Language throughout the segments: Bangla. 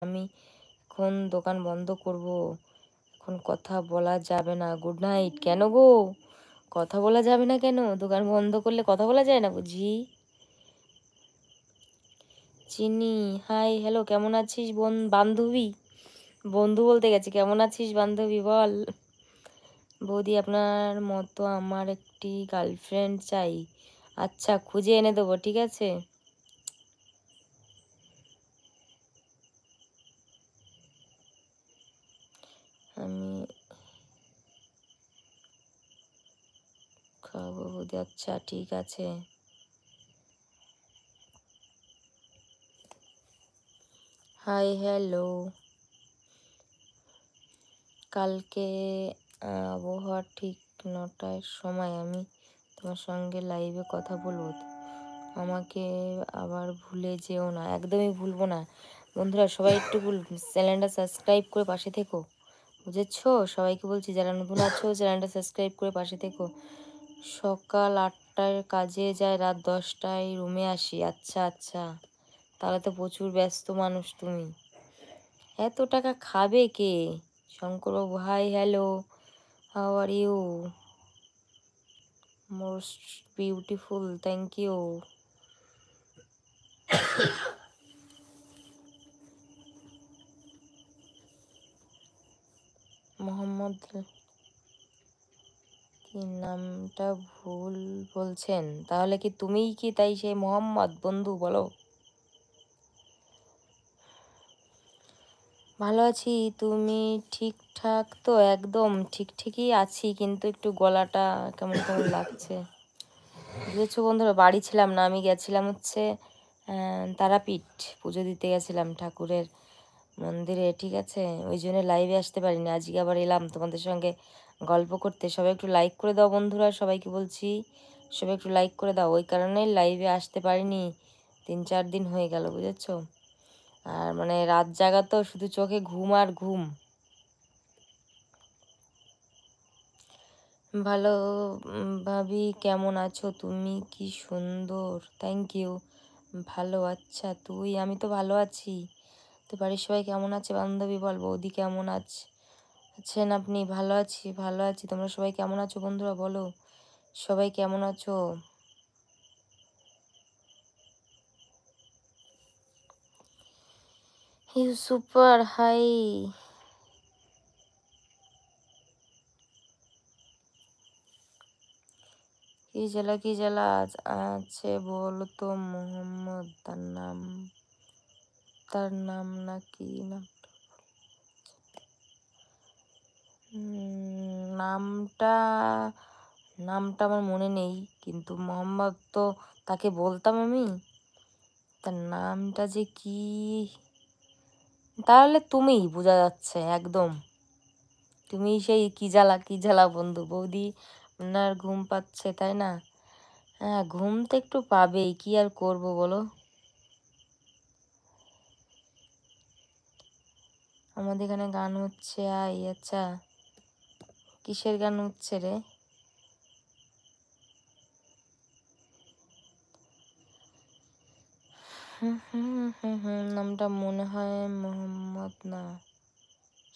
আমি এখন দোকান বন্ধ করব, এখন কথা বলা যাবে না। Good night. কেন গো, কথা বলা যাবে না কেন? দোকান বন্ধ করলে কথা বলা যায় না বুঝি? চিনি, হাই হ্যালো, কেমন আছিস বান্ধবী? বন্ধু বলতে গেছি, কেমন আছিস বান্ধবী বল। বৌদি আপনার মতো আমার একটি গার্লফ্রেন্ড চাই। আচ্ছা, খুঁজে এনে দেবো, ঠিক আছে। আমি খাবো বৌদি, আচ্ছা ঠিক আছে। হাই হ্যালো, কালকে আবহাওয়া ঠিক 9টার সময় আমি তোমার সঙ্গে লাইভে কথা বলবো। আমাকে আবার ভুলে যেও না। একদমই ভুলবো না। বন্ধুরা সবাই একটু চ্যানেলটা সাবস্ক্রাইব করে পাশে থেকো, বুঝেছো? সবাইকে বলছি, যারা নতুন আছো চ্যানেলটা সাবস্ক্রাইব করে পাশে থেকো। সকাল 8টায় কাজে যাই, রাত 10টায় রুমে আসি। আচ্ছা আচ্ছা, তাহলে তো প্রচুর ব্যস্ত মানুষ তুমি। এত টাকা খাবে কে? শঙ্করবাবু, hi hello, how are you? Most beautiful, thank you. Mohammad, কি নামটা ভুল বলছেন? তাহলে কি তুমিই কি তাই সেই মোহাম্মদ? বন্ধু বলো। ভালো আছি, তুমি ঠিকঠাক তো? একদম ঠিকই আছি, কিন্তু একটু গলাটা কেমন কেমন লাগছে, বুঝেছো বন্ধুরা? বাড়ি ছিলাম না, আমি গেছিলাম হচ্ছে তারাপীঠ, পুজো দিতে গেছিলাম ঠাকুরের মন্দিরে, ঠিক আছে। ওই জন্য লাইভে আসতে পারিনি। আজকে আবার এলাম তোমাদের সঙ্গে গল্প করতে। সবাই একটু লাইক করে দাও বন্ধুরা, সবাইকে বলছি, সবাই একটু লাইক করে দাও। ওই কারণেই লাইভে আসতে পারিনি, 3-4 দিন হয়ে গেল, বুঝেছো। আর মানে রাত জাগা তো, শুধু চোখে ঘুম আর ঘুম। ভালো ভাবি, কেমন আছো তুমি? কি সুন্দর, থ্যাংক ইউ। ভালো, আচ্ছা তুই? আমি তো ভালো আছি। তো বাড়ির সবাই কেমন আছে বান্ধবী বল। বৌদি কেমন আছেন আপনি? ভালো আছি, ভালো আছি। তোমরা সবাই কেমন আছো বন্ধুরা বলো, সবাই কেমন আছো? You super, hi. কি জেলা, কি জেলা আছে বলো তো মোহাম্মদ? তার নাম নাকি নাম? নামটা নামটা আমার মনে নেই, কিন্তু মোহাম্মদ তো তাকে বলতাম আমি। তার নামটা যে কি, তাহলে তুমিই, বোঝা যাচ্ছে একদম। তুমি সেই কি জ্বালা, কি জ্বালা বন্ধু। বৌদি আপনার ঘুম পাচ্ছে তাই না? হ্যাঁ, ঘুম তো একটু পাবেই, কি আর করব বলো। আমাদের এখানে গান হচ্ছে, আই আচ্ছা। কিসের গান হচ্ছে রে? নামটা মনে হয় মোহাম্মদ না,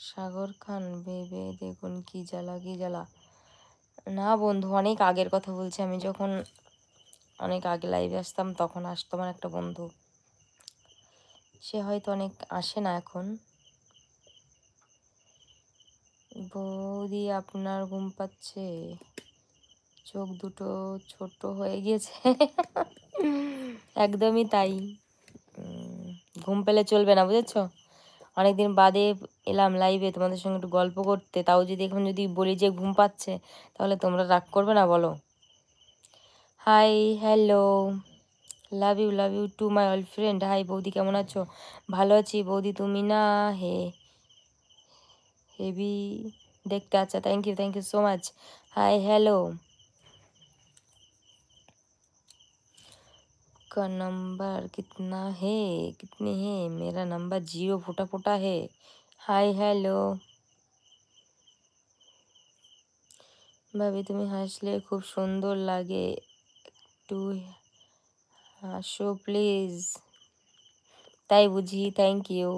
সাগর খান। ভেবে দেখুন, কি জ্বালা, কি জ্বালা। না বন্ধু, অনেক আগের কথা বলছি আমি, যখন অনেক আগে লাইভে আসতাম তখন আসতো আমার একটা বন্ধু। সে হয়তো অনেক আসে না এখন। বৌদি আপনার ঘুম পাচ্ছে? চোখ দুটো ছোট হয়ে গিয়েছে। একদমই তাই। ঘুম পেলে চলবে না, বুঝেছো। অনেকদিন বাদে এলাম লাইভে তোমাদের সঙ্গে একটু গল্প করতে, তাও যদি এখন যদি বলি যে ঘুম পাচ্ছে, তাহলে তোমরা রাগ করবে না বলো? Hi hello, love you to my all friend. হাই বৌদি, কেমন আছো? ভালো আছি বৌদি, তুমি না? হে হেভি দেখতে, আচ্ছা thank you so much. Hi hello, का नंबर कितना है, कितनी है? मेरा नंबर 0 फुटा फुटा है। हाय हेलो, ভাবি তুমি হাসলে খুব সুন্দর লাগে, একটু হাসো প্লিজ। তাই বুঝি, থ্যাংক ইউ।